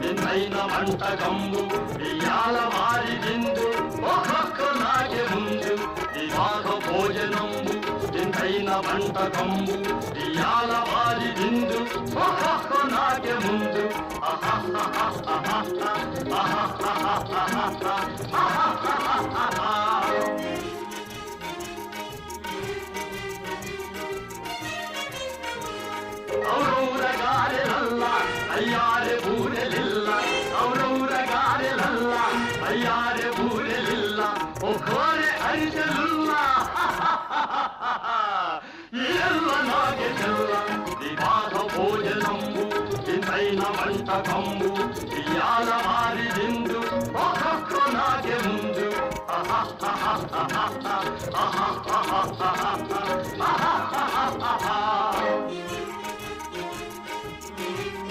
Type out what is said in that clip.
వింతైన వంటకంబు ఇయాల వారి విందు ఒక్కొక్క నాకే ముందు వివాహ భోజనంబు వింతైన వంటకంబు ఇయాల వారి విందు ఒక్కొక్క నాకే ముందు ఔరౌరగారెలల్ల అయ్యారె బూరెలిల్ల ఔరౌరగారెలల్ల అయ్యారె బూరెలిల్ల ఒక్కోరె అరిసెలుల్ల ఎల్ల నాగే చెల్ల వివాహ భోజనంబు వింతైన వంటకంబు ఇయాల వారి విందు ఒక్కొక్క నాగే ముందు ఆహా